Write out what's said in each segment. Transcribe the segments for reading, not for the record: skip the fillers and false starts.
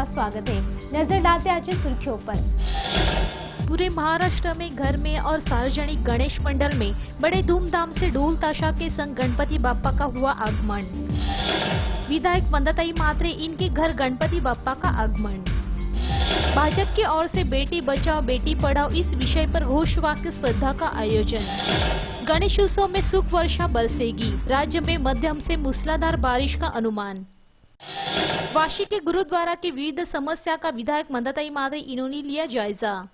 स्वागत है। नजर डालते आज की सुर्खियों पर। पूरे महाराष्ट्र में घर में और सार्वजनिक गणेश मंडल में बड़े धूमधाम से ढोल ताशा के संग गणपति बाप्पा का हुआ आगमन। विधायक वंदताई म्हात्रे इनके घर गणपति बाप्पा का आगमन। भाजपा की ओर से बेटी बचाओ बेटी पढ़ाओ इस विषय पर घोष वाक्य स्पर्धा का आयोजन। गणेश उत्सव में सुख वर्षा बरसेगी, राज्य में मध्यम से मूसलाधार बारिश का अनुमान। वाशी के गुरुद्वारा की विविध समस्या का विधायक वंदताई म्हात्रे इन्होंने लिया जायजा।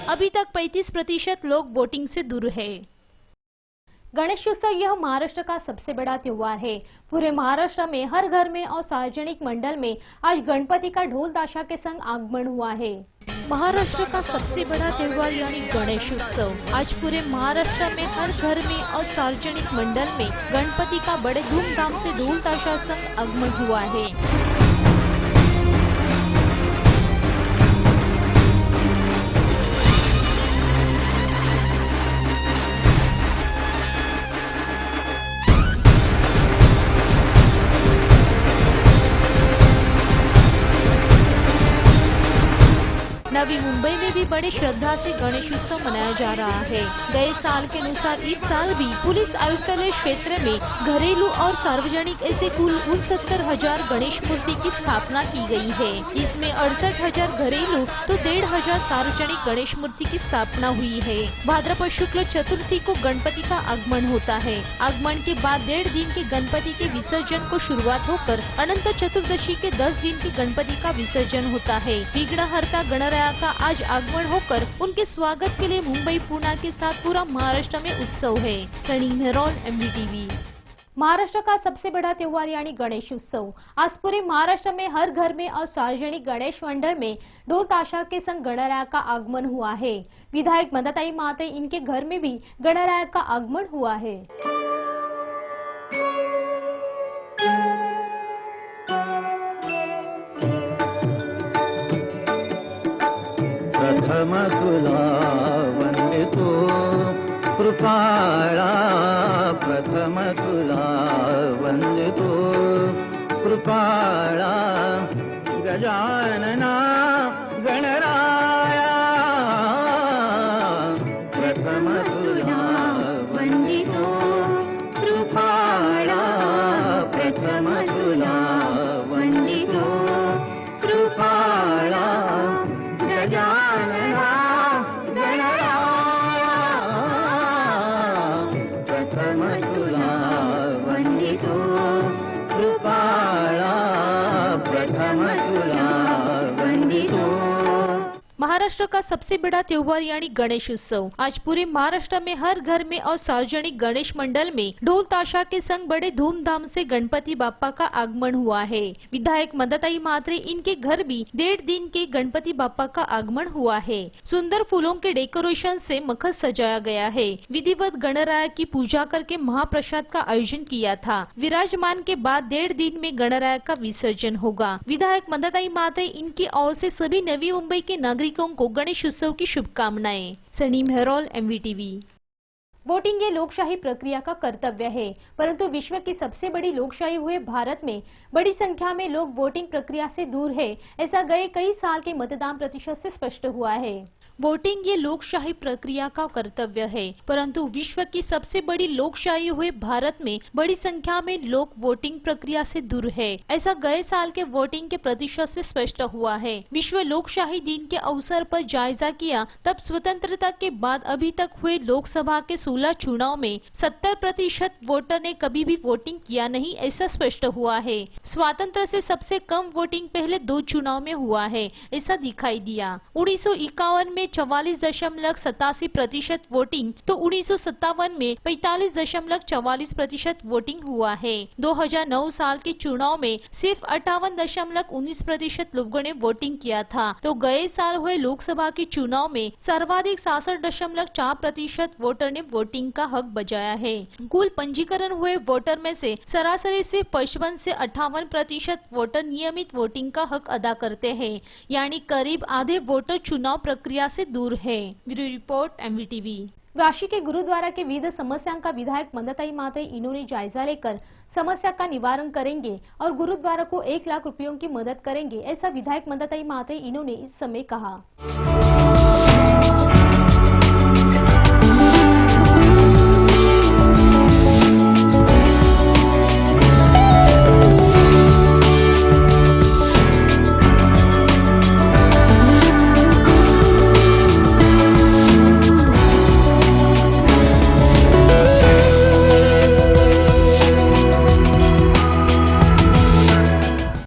अभी तक 35% लोग वोटिंग से दूर है। गणेश उत्सव यह महाराष्ट्र का सबसे बड़ा त्योहार है। पूरे महाराष्ट्र में हर घर में और सार्वजनिक मंडल में आज गणपति का ढोल ताशा के संग आगमन हुआ है। महाराष्ट्र का सबसे बड़ा त्योहार यानी गणेश उत्सव आज पूरे महाराष्ट्र में हर घर में और सार्वजनिक मंडल में गणपति का बड़े धूमधाम से ढोल ताशा संग आगमन हुआ है। नवी मुंबई में भी बड़े श्रद्धा से गणेश उत्सव मनाया जा रहा है। गए साल के अनुसार इस साल भी पुलिस आयुक्तालय क्षेत्र में घरेलू और सार्वजनिक ऐसे कुल 69,000 गणेश मूर्ति की स्थापना की गई है। इसमें 68,000 घरेलू तो 1,500 सार्वजनिक गणेश मूर्ति की स्थापना हुई है। भाद्रपद शुक्ल चतुर्थी को गणपति का आगमन होता है। आगमन के बाद 1.5 दिन के गणपति के विसर्जन को शुरुआत होकर अनंत चतुर्दशी के 10 दिन के गणपति का विसर्जन होता है। विघ्नहर्ता गणराया का आज आगमन होकर उनके स्वागत के लिए मुंबई पुणे के साथ पूरा महाराष्ट्र में उत्सव है। सनी मेहरोल, MDTV। महाराष्ट्र का सबसे बड़ा त्योहार यानी गणेश उत्सव आज पूरे महाराष्ट्र में हर घर में और सार्वजनिक गणेश मंडल में ढोल ताशा के संग गणराया का आगमन हुआ है। विधायक वंदताई म्हात्रे इनके घर में भी गणराया का आगमन हुआ है। प्रथम तुला वंदितो कृपाळा, प्रथम तुला वंदितो कृपाळा, गजानना गणराया, प्रथम तुला वंदितो कृपाळा, प्रथम तुला वंदितो कृपाळा, गजानना गणराया, प्रथम तुला वंदितो कृपाळा, प्रथम तुला वंदितो। महाराष्ट्र का सबसे बड़ा त्योहार यानी गणेश उत्सव आज पूरे महाराष्ट्र में हर घर में और सार्वजनिक गणेश मंडल में ढोल ताशा के संग बड़े धूमधाम से गणपति बाप्पा का आगमन हुआ है। विधायक वंदताई म्हात्रे इनके घर भी 1.5 दिन के गणपति बाप्पा का आगमन हुआ है। सुंदर फूलों के डेकोरेशन से मखर सजाया गया है। विधिवत गणराया की पूजा करके महाप्रसाद का आयोजन किया था। विराजमान के बाद 1.5 दिन में गणराया का विसर्जन होगा। विधायक वंदताई म्हात्रे इनकी ओर से सभी नवी मुंबई के नागरिकों को गणेश उत्सव की शुभकामनाएं। सनी मेहरोल, MDTV। वोटिंग ये लोकशाही प्रक्रिया का कर्तव्य है, परंतु विश्व की सबसे बड़ी लोकशाही हुए भारत में बड़ी संख्या में लोग वोटिंग प्रक्रिया से दूर है। ऐसा गए कई साल के मतदान प्रतिशत से स्पष्ट हुआ है। वोटिंग ये लोकशाही प्रक्रिया का कर्तव्य है, परंतु विश्व की सबसे बड़ी लोकशाही हुए भारत में बड़ी संख्या में लोग वोटिंग प्रक्रिया से दूर है। ऐसा गए साल के वोटिंग के प्रतिशत से स्पष्ट हुआ है। विश्व लोकशाही दिन के अवसर पर जायजा किया तब स्वतंत्रता के बाद अभी तक हुए लोकसभा के 16 चुनाव में 70% वोटर ने कभी भी वोटिंग किया नहीं, ऐसा स्पष्ट हुआ है। स्वातंत्र से सबसे कम वोटिंग पहले 2 चुनाव में हुआ है, ऐसा दिखाई दिया। 1951 में 44.87% वोटिंग तो 1957 में 45.44% वोटिंग हुआ है। 2009 साल के चुनाव में सिर्फ 58.19% लोगों ने वोटिंग किया था, तो गए साल हुए लोकसभा के चुनाव में सर्वाधिक 66.4% वोटर ने वोटिंग का हक बजाया है। कुल पंजीकरण हुए वोटर में से सरासरी से 55 से 58% वोटर नियमित वोटिंग का हक अदा करते हैं, यानी करीब आधे वोटर चुनाव प्रक्रिया से दूर है। Bureau report, MDTV। वाशी के गुरुद्वारा के विविध समस्याओं का विधायक मंदाताई माते इन्होंने जायजा लेकर समस्या का निवारण करेंगे और गुरुद्वारा को 1 लाख रुपयों की मदद करेंगे, ऐसा विधायक मंदाताई माते इन्होंने इस समय कहा।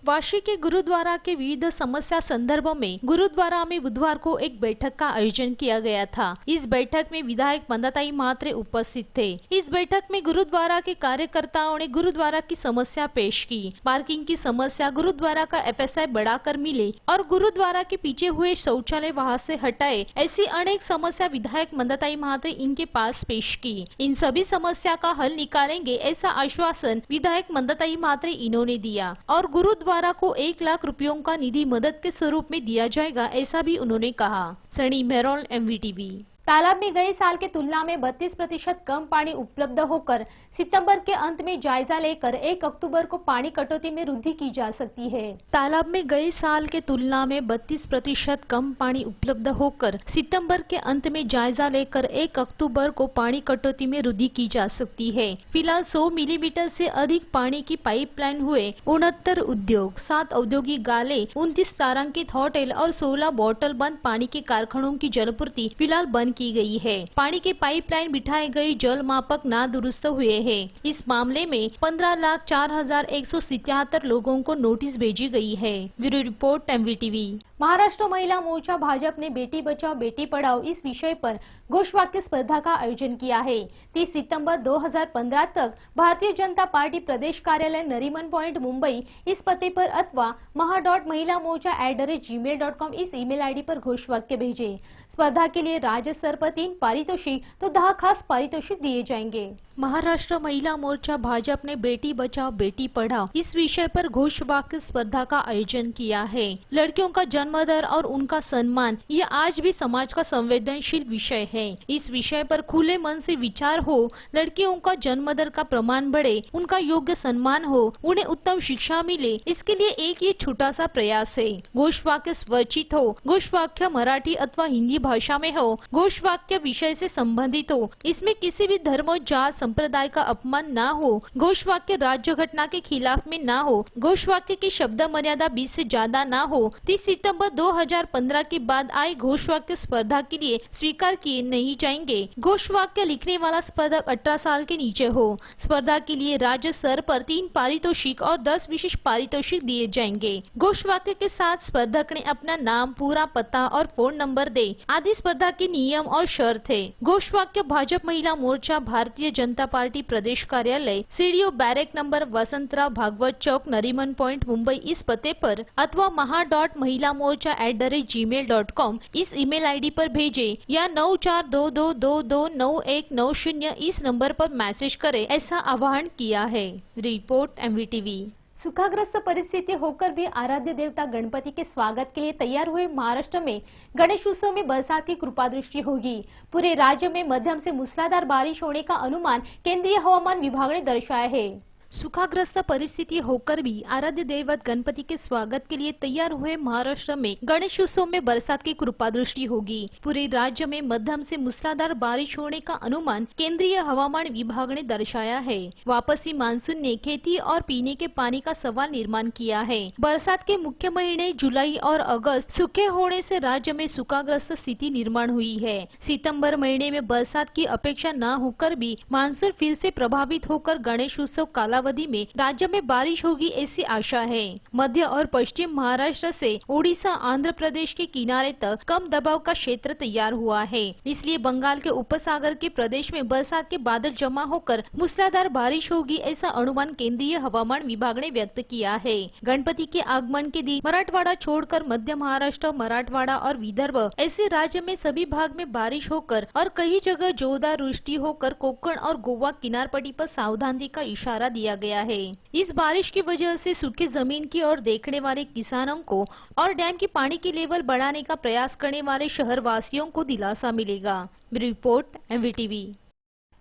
वाशी के गुरुद्वारा के विविध समस्या संदर्भ में गुरुद्वारा में बुधवार को एक बैठक का आयोजन किया गया था। इस बैठक में विधायक मंदाताई मात्रे उपस्थित थे। इस बैठक में गुरुद्वारा के कार्यकर्ताओं ने गुरुद्वारा की समस्या पेश की। पार्किंग की समस्या, गुरुद्वारा का FSI बढ़ाकर मिले और गुरुद्वारा के पीछे हुए शौचालय वहां से हटाए, ऐसी अनेक समस्या विधायक मंदाताई मात्रे इनके पास पेश की। इन सभी समस्या का हल निकालेंगे, ऐसा आश्वासन विधायक मंदाताई मात्रे इन्होंने दिया और गुरुद्वारा को 1 लाख रुपयों का निधि मदद के स्वरूप में दिया जाएगा, ऐसा भी उन्होंने कहा। सनी मेहरोल, MVTV। तालाब में गए साल की तुलना में 32% कम पानी उपलब्ध होकर सितंबर के अंत में जायजा लेकर 1 अक्टूबर को पानी कटौती में वृद्धि की जा सकती है। तालाब में गए साल के तुलना में 32% कम पानी उपलब्ध होकर सितंबर के अंत में जायजा लेकर 1 अक्टूबर को पानी कटौती में वृद्धि की जा सकती है। फिलहाल 100 मिलीमीटर से अधिक पानी की पाइपलाइन हुए 69 उद्योग, 7 औद्योगिक गाले, 29 तारांकित होटल और 16 बोतल बंद पानी के कारखानों की जलपूर्ति फिलहाल बंद की गई है। पानी के पाइपलाइन बिठाए गए जल मापक ना दुरुस्त हुए हैं। इस मामले में 15,04,177 लोगों को नोटिस भेजी गई है। Bureau report, MVTV। महाराष्ट्र महिला मोर्चा भाजपा ने बेटी बचाओ बेटी पढ़ाओ इस विषय पर घोषवाक्य स्पर्धा का आयोजन किया है। 30 सितंबर 2015 तक भारतीय जनता पार्टी प्रदेश कार्यालय नरीमन पॉइंट मुंबई इस पते पर अथवा maha.महिलामोर्चा@gmail.com इस ईमेल आईडी पर घोषवाक्य भेजें। स्पर्धा के लिए राज्य स्तर पर 3 पारितोषिक तो 10 खास पारितोषिक दिए जाएंगे। महाराष्ट्र महिला मोर्चा भाजपा ने बेटी बचाओ बेटी पढ़ाओ इस विषय पर घोषवाक्य स्पर्धा का आयोजन किया है। लड़कियों का जन्म दर और उनका सम्मान ये आज भी समाज का संवेदनशील विषय है। इस विषय पर खुले मन से विचार हो, लड़कियों का जन्म दर का प्रमाण बढ़े, उनका योग्य सम्मान हो, उन्हें उत्तम शिक्षा मिले, इसके लिए एक ये छोटा सा प्रयास है। घोषवाक्य स्वरचित हो, घोषवाक्य मराठी अथवा हिंदी भाषा में हो, घोषवाक्य विषय से संबंधित हो, इसमें किसी भी धर्म, जात, संप्रदाय का अपमान ना हो, घोषवाक्य राज्य घटना के खिलाफ में ना हो, घोषवाक्य की शब्द मर्यादा 20 से ज्यादा ना हो। 30 सितंबर 2015 के बाद आए घोषवाक्य स्पर्धा के लिए स्वीकार किए नहीं जाएंगे। घोषवाक्य लिखने वाला स्पर्धक 18 साल के नीचे हो। स्पर्धा के लिए राज्य स्तर पर 3 पारितोषिक और 10 विशेष पारितोषिक दिए जाएंगे। घोषवाक्य के साथ स्पर्धक ने अपना नाम, पूरा पता और फोन नंबर दे आदि स्पर्धा के नियम और शर्त है। घोषवाक्य भाजपा महिला मोर्चा भारतीय जनता पार्टी प्रदेश कार्यालय CDO barrack number Vasantrao Bhagwat Chowk Nariman point Mumbai इस पते पर अथवा maha.महिलामोर्चा@gmail.com इस ईमेल आईडी पर भेजे या 9422229190 इस नंबर पर मैसेज करें, ऐसा आह्वान किया है। Report, MVTV। सूखाग्रस्त परिस्थिति होकर भी आराध्य देवता गणपति के स्वागत के लिए तैयार हुए महाराष्ट्र में गणेश उत्सव में बरसात की कृपा दृष्टि होगी। पूरे राज्य में मध्यम से मूसलाधार बारिश होने का अनुमान केंद्रीय हवामान विभाग ने दर्शाया है। सूखाग्रस्त परिस्थिति होकर भी आराध्य देवत गणपति के स्वागत के लिए तैयार हुए महाराष्ट्र में गणेश उत्सव में बरसात की कृपा दृष्टि होगी। पूरे राज्य में मध्यम से मूसलाधार बारिश होने का अनुमान केंद्रीय हवामान विभाग ने दर्शाया है। वापसी मानसून ने खेती और पीने के पानी का सवाल निर्माण किया है। बरसात के मुख्य महीने जुलाई और अगस्त सूखे होने से राज्य में सूखाग्रस्त स्थिति निर्माण हुई है। सितंबर महीने में बरसात की अपेक्षा न होकर भी मानसून फिर से प्रभावित होकर गणेश उत्सव कालावधि में राज्य में बारिश होगी ऐसी आशा है। मध्य और पश्चिम महाराष्ट्र से ओडिशा, आंध्र प्रदेश के किनारे तक कम दबाव का क्षेत्र तैयार हुआ है, इसलिए बंगाल के उपसागर के प्रदेश में बरसात के बादल जमा होकर मूसलाधार बारिश होगी ऐसा अनुमान केंद्रीय हवामान विभाग ने व्यक्त किया है। गणपति के आगमन के दिन मराठवाड़ा छोड़कर मध्य महाराष्ट्र, मराठवाड़ा और विदर्भ ऐसे राज्य में सभी भाग में बारिश होकर और कई जगह जोरदार वृष्टि होकर कोकण और गोवा किनारपट्टी पर सावधानी का इशारा दिया किया गया है। इस बारिश की वजह से सूखी जमीन की ओर देखने वाले किसानों को और डैम की पानी की लेवल बढ़ाने का प्रयास करने वाले शहर वासियों को दिलासा मिलेगा। Report MVTV।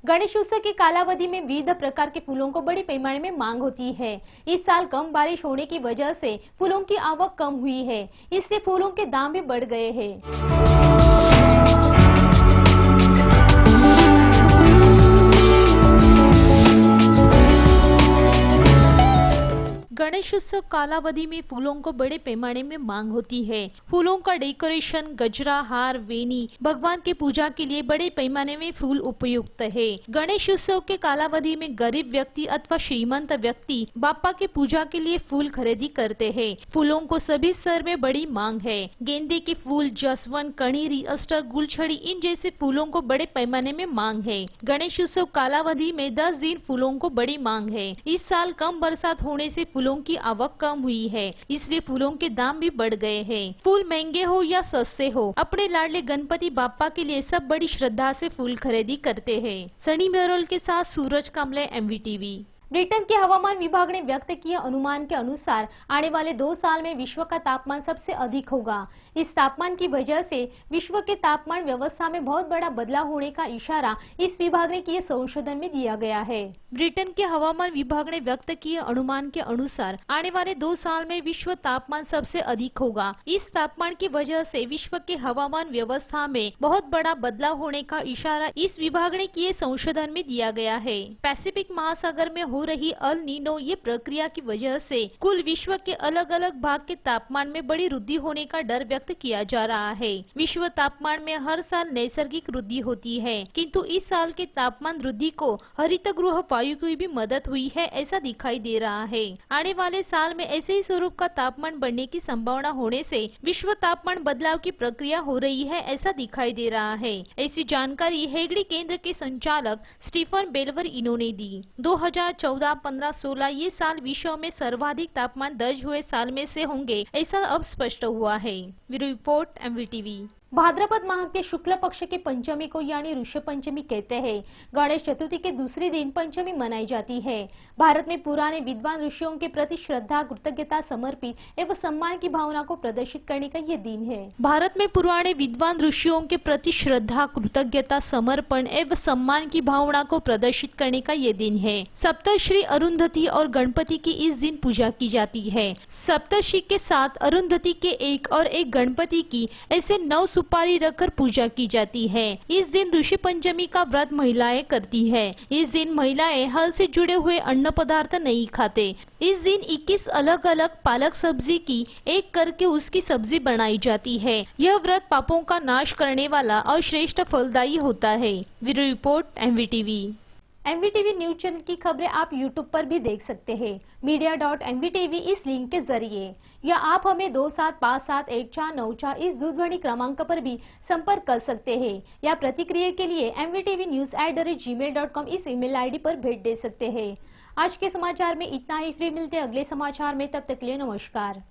गणेश उत्सव की कालावधि में विविध प्रकार के फूलों को बड़े पैमाने में मांग होती है। इस साल कम बारिश होने की वजह से फूलों की आवक कम हुई है, इससे फूलों के दाम भी बढ़ गए हैं। गणेश उत्सव कालावधि में फूलों को बड़े पैमाने में मांग होती है। फूलों का डेकोरेशन, गजरा, हार, वेनी, भगवान की पूजा के लिए बड़े पैमाने में फूल उपयुक्त है। गणेश उत्सव के कालावधि में गरीब व्यक्ति अथवा श्रीमंत व्यक्ति बाप्पा की पूजा के लिए फूल खरीदी करते हैं। फूलों को सभी स्तर में बड़ी मांग है। गेंदे के फूल, जसवंत, कणीरी, अस्टर, गुलछड़ी इन जैसे फूलों को बड़े पैमाने में मांग है। गणेश उत्सव कालावधि में 10 दिन फूलों को बड़ी मांग है। इस साल कम बरसात होने से फूलों की आवक कम हुई है, इसलिए फूलों के दाम भी बढ़ गए हैं। फूल महंगे हो या सस्ते हो, अपने लाडले गणपति बाप्पा के लिए सब बड़ी श्रद्धा से फूल खरीदी करते हैं। सनी मेहरोल के साथ सूरज कामले, MVTV। ब्रिटेन के हवामान विभाग ने व्यक्त किए अनुमान के अनुसार आने वाले 2 साल में विश्व का तापमान सबसे अधिक होगा। इस तापमान की वजह से विश्व के तापमान व्यवस्था में बहुत बड़ा बदलाव होने का इशारा इस विभाग ने किए संशोधन में दिया गया है। ब्रिटेन के हवामान विभाग ने व्यक्त किए अनुमान के अनुसार आने वाले 2 साल में विश्व तापमान सबसे अधिक होगा। इस तापमान की वजह से विश्व के हवामान व्यवस्था में बहुत बड़ा बदलाव होने का इशारा इस विभाग ने किए संशोधन में दिया गया है। पैसिफिक महासागर में हो रही अल नीनो ये प्रक्रिया की वजह से कुल विश्व के अलग अलग भाग के तापमान में बड़ी वृद्धि होने का डर व्यक्त किया जा रहा है। विश्व तापमान में हर साल नैसर्गिक वृद्धि होती है, किंतु इस साल के तापमान वृद्धि को हरितगृह वायु की भी मदद हुई है, ऐसा दिखाई दे रहा है। आने वाले साल में ऐसे ही स्वरूप का तापमान बढ़ने की संभावना होने से विश्व तापमान बदलाव की प्रक्रिया हो रही है, ऐसा दिखाई दे रहा है। ऐसी जानकारी हेगड़ी केंद्र के संचालक स्टीफन बेलवर इन्होंने दी। 2014, 15, 16 ये साल विश्व में सर्वाधिक तापमान दर्ज हुए साल में से होंगे, ऐसा अब स्पष्ट हुआ है। Bureau report, MVTV। भाद्रपद माह के शुक्ल पक्ष के पंचमी को यानी ऋषभ पंचमी कहते हैं। गणेश चतुर्थी के दूसरे दिन पंचमी मनाई जाती है। भारत में पुराने विद्वान ऋषियों के प्रति श्रद्धा, कृतज्ञता, समर्पित एवं सम्मान की भावना को प्रदर्शित करने का ये दिन है। भारत में पुराने विद्वान ऋषियों के प्रति श्रद्धा, कृतज्ञता, समर्पण एवं सम्मान की भावना को प्रदर्शित करने का ये दिन है। सप्तश्री अरुंधति और गणपति की इस दिन पूजा की जाती है। सप्तश्री के साथ अरुंधति के एक और एक गणपति की ऐसे 9 सुपारी रखकर पूजा की जाती है। इस दिन ऋषि पंचमी का व्रत महिलाएं करती है। इस दिन महिलाएं हल से जुड़े हुए अन्न पदार्थ नहीं खाते। इस दिन 21 अलग अलग पालक सब्जी की एक करके उसकी सब्जी बनाई जाती है। यह व्रत पापों का नाश करने वाला और श्रेष्ठ फलदायी होता है। Bureau report, MVTV। MVTV news channel की खबरें आप YouTube पर भी देख सकते हैं, media.mvtv इस लिंक के जरिए, या आप हमें 27571494 इस दूरध्वनि क्रमांक पर भी संपर्क कर सकते हैं, या प्रतिक्रिया के लिए mvtvnews@gmail.com इस ईमेल ID पर भेज दे सकते हैं। आज के समाचार में इतना ही। फिर मिलते हैं अगले समाचार में, तब तक के लिए नमस्कार।